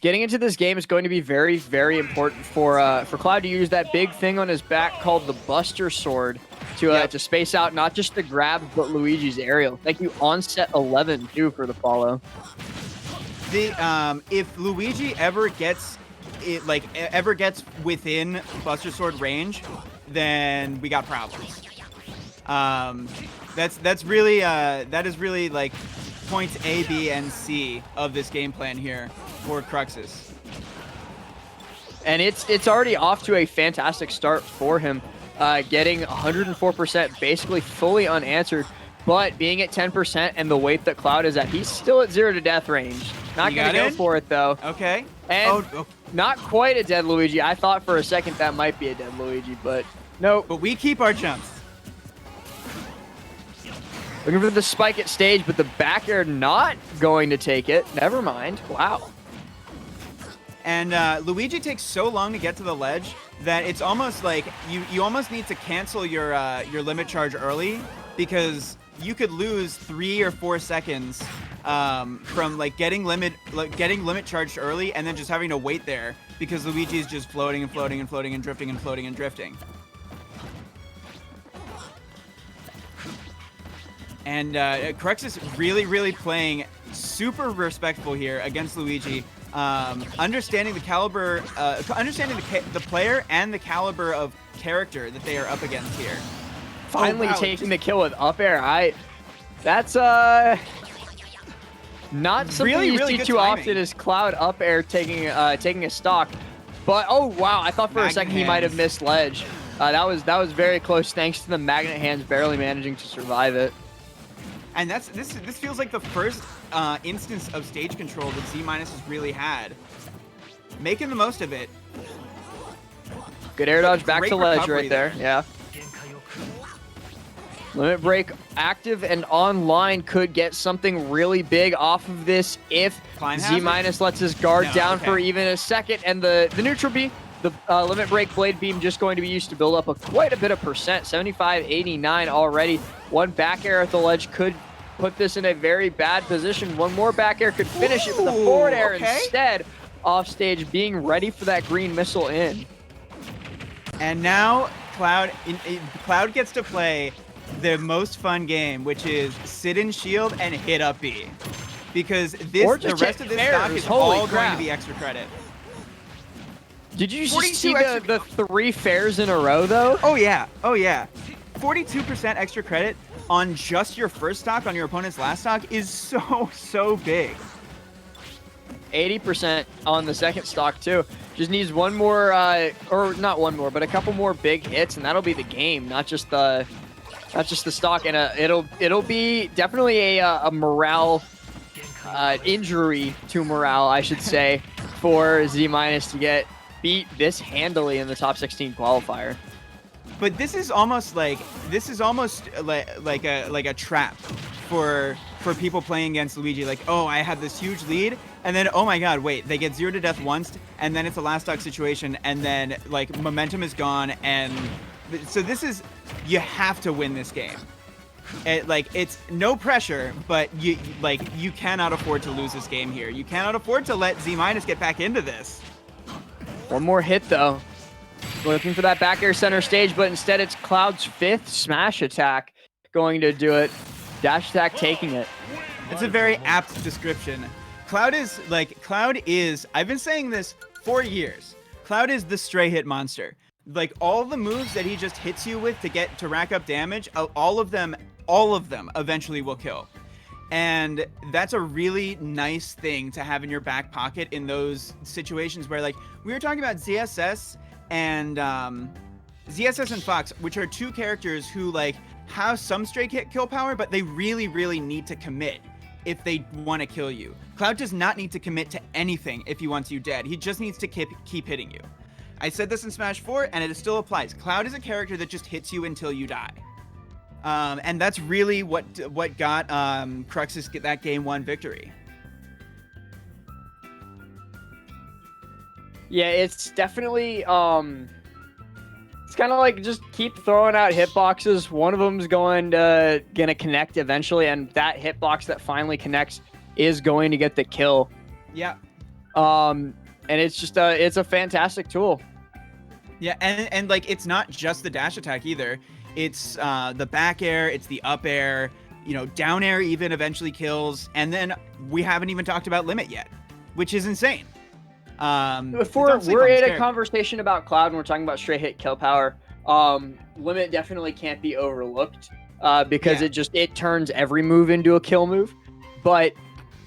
Getting into this game is going to be very, very important for Cloud to use that big thing on his back called the Buster Sword to space out not just the grab but Luigi's aerial. Thank you, Onset 11 too for the follow. If Luigi ever gets within Buster Sword range, then we got problems. That is really like points A, B, and C of this game plan here for Cruxis. And it's already off to a fantastic start for him, getting 104%, basically fully unanswered, but being at 10% and the weight that Cloud is at, he's still at 0 to death range. Not going to go for it, though. Okay. And not quite a dead Luigi. I thought for a second that might be a dead Luigi, but nope. But we keep our jumps. Looking for the spike at stage, but the back air not going to take it. Never mind. Wow. And Luigi takes so long to get to the ledge that it's almost like you almost need to cancel your limit charge early, because you could lose 3 or 4 seconds from like getting limit charged early and then just having to wait there because Luigi is just floating and floating and floating and drifting and floating and drifting. And Cruxis really playing super respectful here against Luigi, understanding the caliber, understanding the player and the caliber of character that they are up against here. Finally taking the kill with up air. That's not something you see too often is Cloud up air taking a stock. But oh wow, I thought for a second he might have missed ledge. That was very close thanks to the magnet hands barely managing to survive it. And this feels like the first instance of stage control that Z- has really had. Making the most of it. Good air dodge back to ledge right there. Yeah. Limit break active and online could get something really big off of this if Z- lets his guard down for even a second. And the neutral B, the limit break blade beam just going to be used to build up quite a bit of percent. 75, 89 already. One back air at the ledge could put this in a very bad position. One more back air could finish it with a forward air instead. Off stage, being ready for that green missile in. And now Cloud gets to play the most fun game, which is sit in shield and hit up B, because the rest of this stock is all going to be extra credit. Did you see the 3 fairs in a row though? Oh yeah, 42% extra credit on just your first stock on your opponent's last stock is so big. 80% on the second stock too. Just needs one more, or not one more, but a couple more big hits, and that'll be the game, not just the stock. And it'll be definitely a morale injury to morale, I should say, for Z- to beat this handily in the top 16 qualifier. But this is almost like a trap for people playing against Luigi. Like, oh, I had this huge lead, and then oh my god, wait, they get 0 to death once, and then it's a last stock situation, and then like momentum is gone, and so this is, you have to win this game. It's no pressure, but you cannot afford to lose this game here. You cannot afford to let Z- get back into this. One more hit though. Looking for that back air center stage, but instead it's Cloud's 5th smash attack going to do it. Dash attack taking it. It's a very apt description. Cloud is, I've been saying this for years. Cloud is the stray hit monster. Like, all the moves that he just hits you with to rack up damage, all of them eventually will kill. And that's a really nice thing to have in your back pocket in those situations where, like, we were talking about ZSS and Fox, which are 2 characters who, like, have some stray kill power, but they really need to commit if they want to kill you. Cloud does not need to commit to anything if he wants you dead. He just needs to keep hitting you. I said this in Smash 4, and it still applies. Cloud is a character that just hits you until you die. And that's really what got Cruxis get that game 1 victory. Yeah, it's definitely it's kind of like just keep throwing out hitboxes. One of them's gonna connect eventually, and that hitbox that finally connects is going to get the kill. Yeah. And it's just it's a fantastic tool. Yeah, and like it's not just the dash attack either. It's the back air, it's the up air, you know, down air even eventually kills, and then we haven't even talked about limit yet, which is insane. Before we're in a conversation about Cloud and we're talking about straight hit kill power, limit definitely can't be overlooked because it turns every move into a kill move. But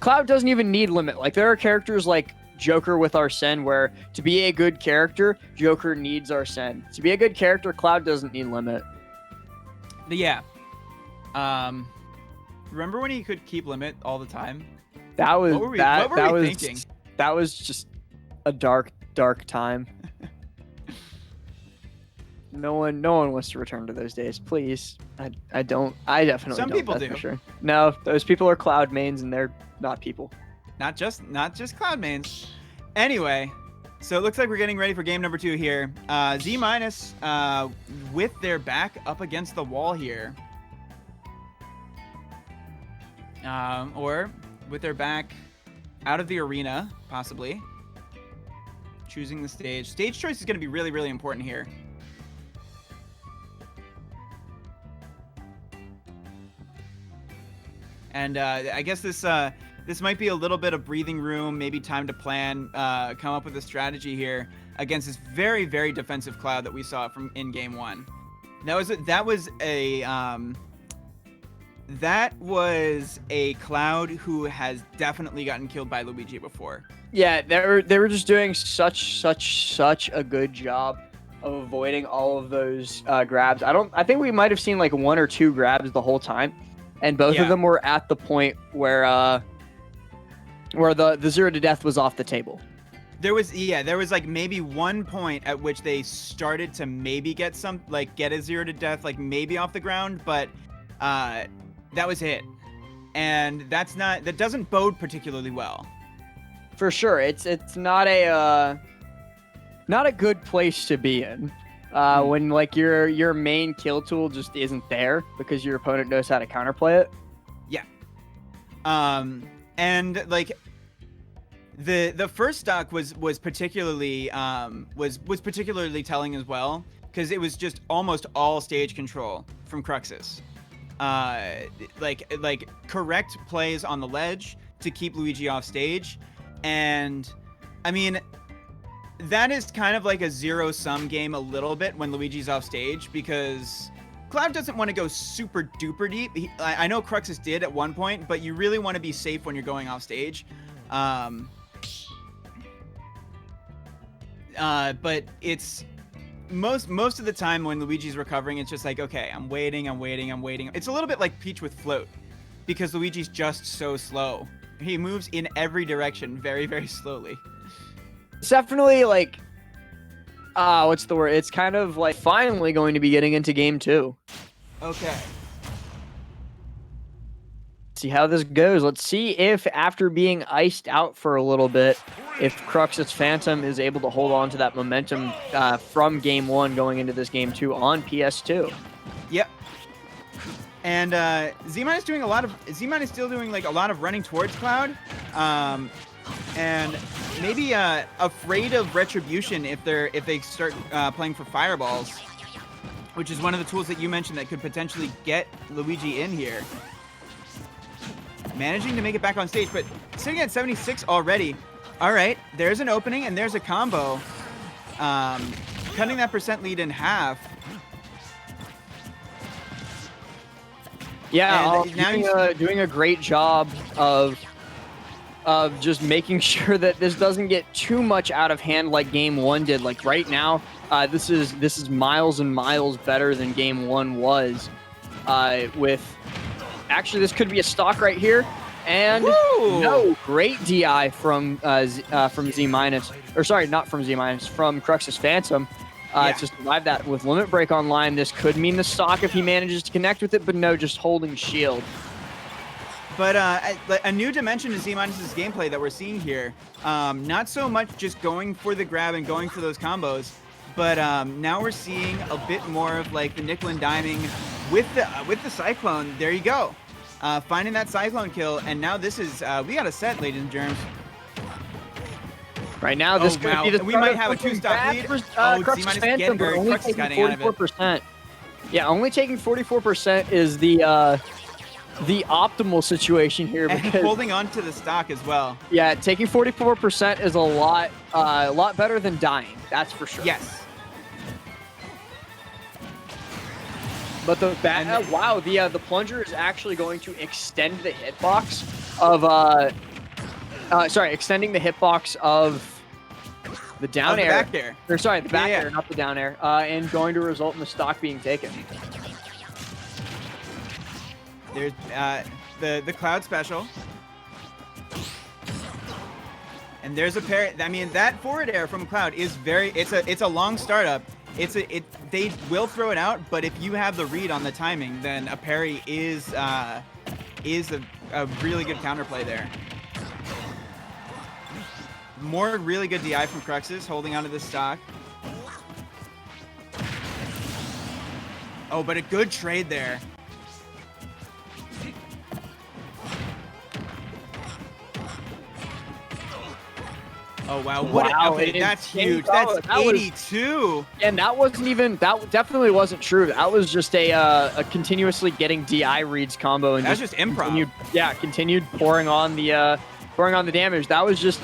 Cloud doesn't even need limit. Like there are characters like Joker with Arsene where to be a good character, Joker needs Arsene. To be a good character, Cloud doesn't need limit. Yeah. Remember when he could keep limit all the time? That was what were we thinking? That was just a dark time. No one wants to return to those days, please. I definitely Some don't, people that's do. For sure. No, those people are Cloud mains and they're not people. Not just Cloud mains. Anyway, so it looks like we're getting ready for game number 2 here. Z minus with their back up against the wall here. Or with their back out of the arena, possibly. Choosing the stage. Stage choice is going to be really, really important here. And I guess this might be a little bit of breathing room, maybe time to plan, come up with a strategy here against this very, very defensive Cloud that we saw from in game 1. That was a Cloud who has definitely gotten killed by Luigi before. Yeah, they were just doing such a good job of avoiding all of those grabs. I think we might have seen like 1 or 2 grabs the whole time, and both of them were at the point where the 0 to death was off the table. There was like maybe one point at which they started to maybe get a 0 to death like maybe off the ground, but that was it. And that doesn't bode particularly well. For sure, it's not a good place to be in when like your main kill tool just isn't there because your opponent knows how to counterplay it. Yeah. And like the first stock was particularly telling as well because it was just almost all stage control from Cruxis. Like correct plays on the ledge to keep Luigi off stage. And I mean, that is kind of like a zero-sum game a little bit when Luigi's off stage because Cloud doesn't want to go super duper deep. I know Cruxis did at one point, but you really want to be safe when you're going off stage. But it's most of the time when Luigi's recovering, it's just like, okay, I'm waiting. It's a little bit like Peach with Float because Luigi's just so slow. He moves in every direction very, very slowly. It's definitely like, what's the word? It's kind of like finally going to be getting into game 2. Okay. See how this goes. Let's see if after being iced out for a little bit, if CruxisPhantom is able to hold on to that momentum from game 1 going into this game 2 on PS2. Yep. And Z-Man is still doing like a lot of running towards Cloud, and maybe afraid of retribution if they start playing for fireballs, which is one of the tools that you mentioned that could potentially get Luigi in here. Managing to make it back on stage, but sitting at 76 already. All right, there's an opening and there's a combo, cutting that percent lead in half. Yeah, now doing a great job of just making sure that this doesn't get too much out of hand like game 1 did. Like right now, this is miles and miles better than game 1 was. Actually, this could be a stock right here, and no, great DI from Z minus, or sorry, not from Z minus, from CruxisPhantom. To survive that with limit break online. This could mean the stock if he manages to connect with it, but no, just holding shield. But a new dimension to Z-Minus's gameplay that we're seeing here. Not so much just going for the grab and going for those combos, but now we're seeing a bit more of like the nickel and diming with the Cyclone. There you go. Finding that Cyclone kill, and now this is we got a set, ladies and germs. Right now, this could be the we might have a 2-stock lead. CruxisPhantom, but only taking 44%. Yeah, only taking 44% is the optimal situation here. And because holding on to the stock as well. Yeah, taking 44% is a lot better than dying. That's for sure. Yes. But the the plunger is actually going to extend the hitbox of extending the hitbox of the down air. The back air. Or sorry, the back air, not the down air, and going to result in the stock being taken. There's the Cloud special. And there's a pair. I mean, that forward air from Cloud is it's a long startup. They will throw it out, but if you have the read on the timing, then a parry is a really good counterplay there. More really good DI from Cruxis, holding onto the stock. Oh, but a good trade there. Oh, wow. Okay, that's huge. That's 82. And that definitely wasn't true. That was just a continuously getting DI reads combo. And that's just improv. Continued pouring on the damage. That was just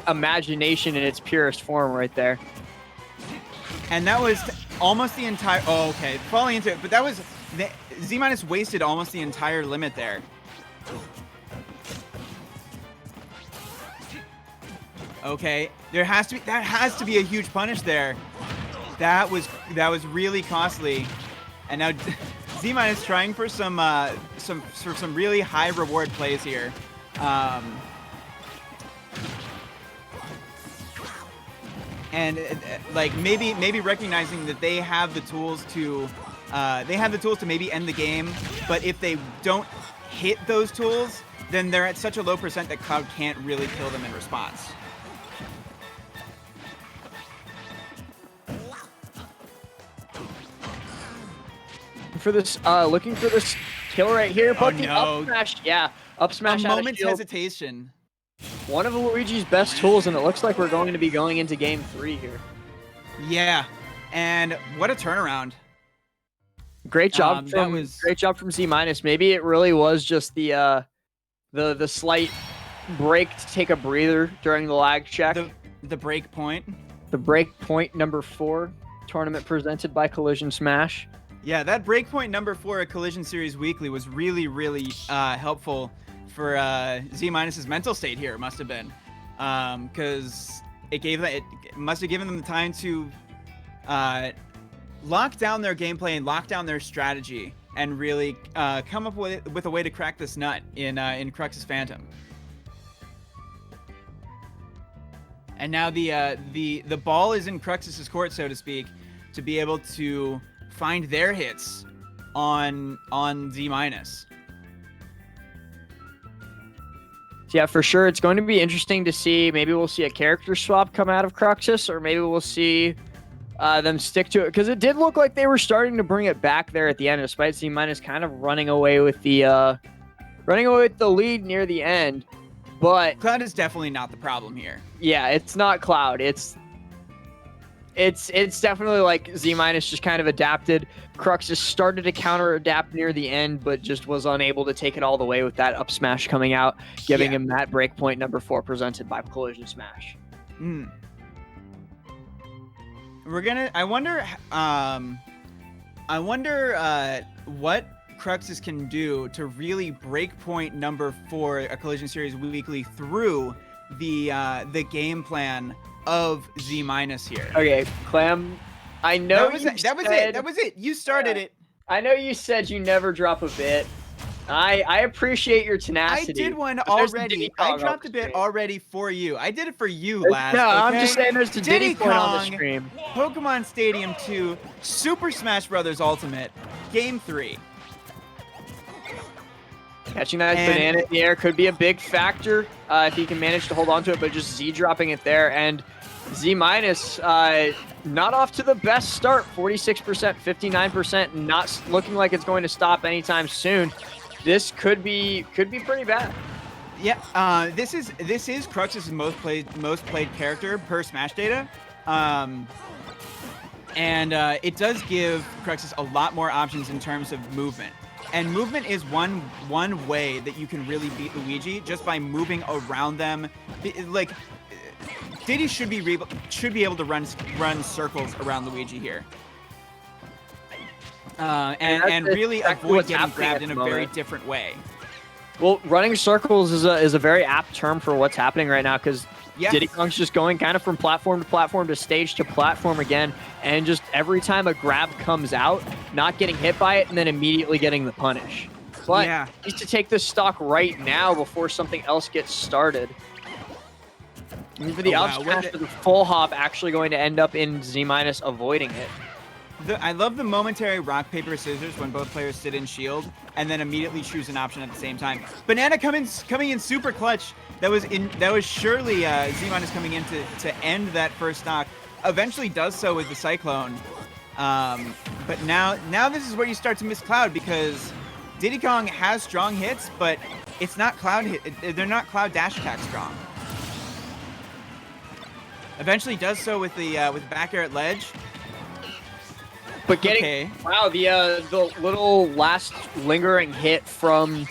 imagination in its purest form right there. And that was almost the entire, oh, okay, falling into it, but that was, Z- wasted almost the entire limit there. Okay, that has to be a huge punish there. That was really costly. And now Z- trying for some really high reward plays here. And like maybe recognizing that they have the tools to maybe end the game, but if they don't hit those tools, then they're at such a low percent that Cloud can't really kill them in response. For this, looking for this kill right here, but the up smash, up smash. A moment's hesitation. One of Luigi's best tools, and it looks like we're going to be going into game 3 here. Yeah, and what a turnaround! Great job great job from Z-. Maybe it really was just the slight break to take a breather during the lag check. The breakpoint. The breakpoint number 4 tournament presented by Collision Smash. Yeah, that breakpoint number 4 at Collision Series Weekly was really, really helpful for Z-'s mental state here. It must have been, because it must have given them the time to lock down their gameplay and lock down their strategy and really come up with a way to crack this nut in CruxisPhantom. And now the ball is in Cruxis's court, so to speak, to be able to find their hits on Z-. Yeah, for sure. It's going to be interesting to see. Maybe we'll see a character swap come out of Cruxis, or maybe we'll see them stick to it, because it did look like they were starting to bring it back there at the end, despite Z- kind of running away with the lead near the end. But Cloud is definitely not the problem here. Yeah, it's not Cloud. It's definitely like Z- just kind of adapted. Cruxis started to counter-adapt near the end, but just was unable to take it all the way with that up smash coming out, giving him that breakpoint number 4 presented by Collision Smash. I wonder what Cruxis can do to really breakpoint number 4 a Collision Series Weekly through the game plan of Z- here. Okay, Clam, I know that was it. You started it. I know you said you never drop a bit. I appreciate your tenacity. I did one already. I dropped a bit already for you. I did it for you last. No, okay? I'm just saying there's a Diddy Kong on the stream. Pokemon Stadium 2, Super Smash Bros. Ultimate, Game 3. Catching that banana in the air could be a big factor if he can manage to hold on to it, but just Z dropping it there. And Z-, not off to the best start, 46%, 59%, not looking like it's going to stop anytime soon. This could be pretty bad. Yeah, this is Cruxis' most played character per Smash data, and it does give Cruxis a lot more options in terms of movement. And movement is one way that you can really beat Luigi, just by moving around them. Like Diddy should be able to run circles around Luigi here, and really avoid getting grabbed in a very different way. Well, running circles is a very apt term for what's happening right now, because Diddy Kong's just going kind of from platform to platform to stage to platform again, and just every time a grab comes out, not getting hit by it, and then immediately getting the punish. But he needs to take this stock right now before something else gets started. And for the up smash, the full hop actually going to end up in Z- avoiding it. I love the momentary rock, paper, scissors when both players sit in shield and then immediately choose an option at the same time. Banana coming in super clutch. That was surely Z- coming in to end that first stock. Eventually does so with the Cyclone. But now this is where you start to miss Cloud, because Diddy Kong has strong hits, but it's not Cloud hit. They're not Cloud dash attack strong. Eventually does so with the back air at ledge. But getting wow, the little last lingering hit from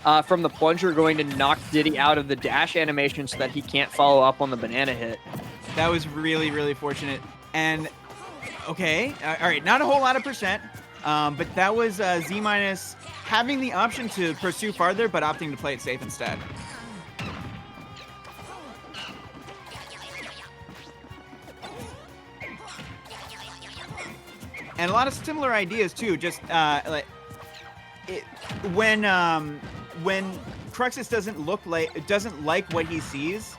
the plunger going to knock Diddy out of the dash animation so that he can't follow up on the banana hit. That was really, really fortunate. And all right, not a whole lot of percent, but that was Z- having the option to pursue farther, but opting to play it safe instead. And a lot of similar ideas too. Just when Cruxis doesn't like what he sees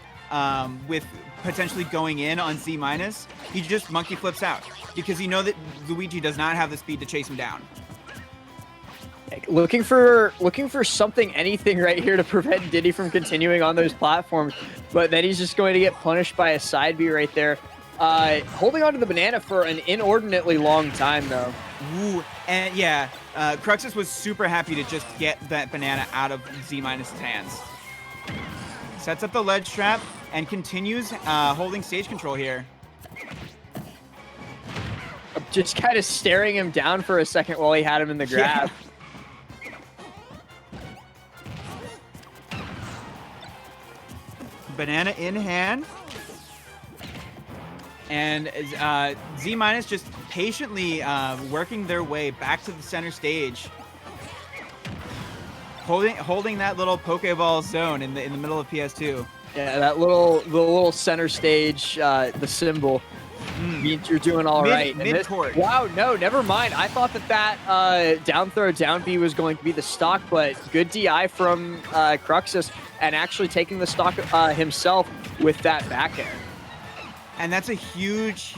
with potentially going in on Z-, he just monkey flips out, because you know that Luigi does not have the speed to chase him down. Looking for something, anything right here to prevent Diddy from continuing on those platforms, but then he's just going to get punished by a side B right there. Holding onto the banana for an inordinately long time, though. Ooh, and Cruxis was super happy to just get that banana out of Z- hands. Sets up the ledge trap and continues holding stage control here. Just kind of staring him down for a second while he had him in the grab. Banana in hand. And Z- just patiently working their way back to the center stage, holding that little Pokeball zone in the middle of PS2. Yeah, the little center stage, the symbol means you're doing all right. Mid-court. Wow, no, never mind. I thought that down throw, down B was going to be the stock, but good DI from Cruxis, and actually taking the stock himself with that back air. And that's a huge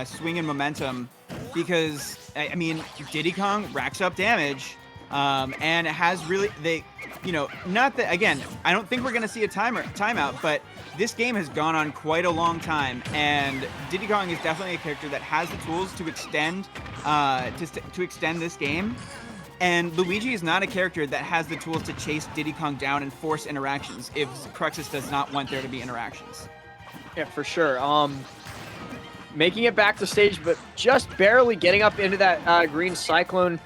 swing in momentum, because I mean, Diddy Kong racks up damage, and it has really not that, again, I don't think we're gonna see a timeout, but this game has gone on quite a long time, and Diddy Kong is definitely a character that has the tools to extend to extend this game. And Luigi is not a character that has the tools to chase Diddy Kong down and force interactions if Cruxis does not want there to be interactions. Yeah, for sure. Making it back to stage, but just barely getting up into that green Cyclone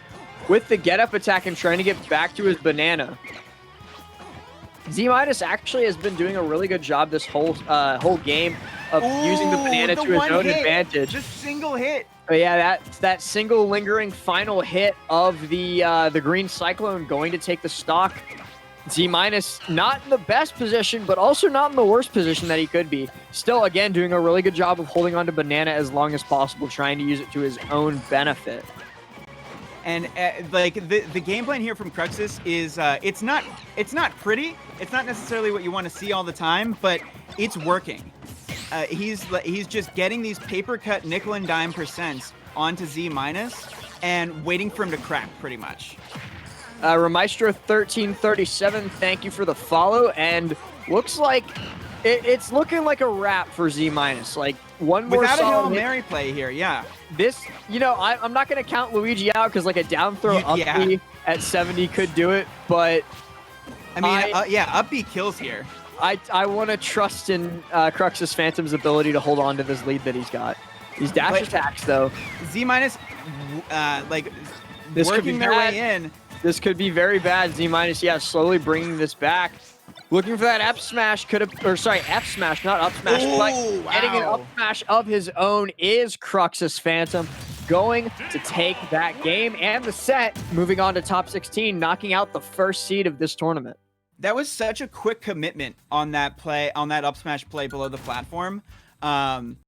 with the get-up attack and trying to get back to his banana. Z- actually has been doing a really good job this whole game of using the banana to his own advantage. Just single hit. But yeah, that single lingering final hit of the green Cyclone going to take the stock. Z- not in the best position, but also not in the worst position that he could be. Still, again, doing a really good job of holding on to banana as long as possible, trying to use it to his own benefit. And the game plan here from Cruxis is it's not pretty. It's not necessarily what you want to see all the time, but it's working. He's just getting these paper cut nickel and dime percents onto Z- and waiting for him to crack, pretty much. Remaestro1337, thank you for the follow, and looks like it's looking like a wrap for Z-. Like, one more without a Hail solid Mary play here, yeah. This, I'm not going to count Luigi out, because like a down throw up B at 70 could do it, but I mean, yeah, up B kills here. I want to trust in CruxisPhantom's ability to hold on to this lead that he's got. These dash attacks, though. Z minus, like, this working their way in. This could be very bad. Z minus, yeah, slowly bringing this back. Looking for that F smash, F smash, not up smash. Ooh, but getting an up smash of his own is CruxisPhantom, going to take that game and the set, moving on to top 16, knocking out the first seed of this tournament. That was such a quick commitment on that play, on that up smash play below the platform.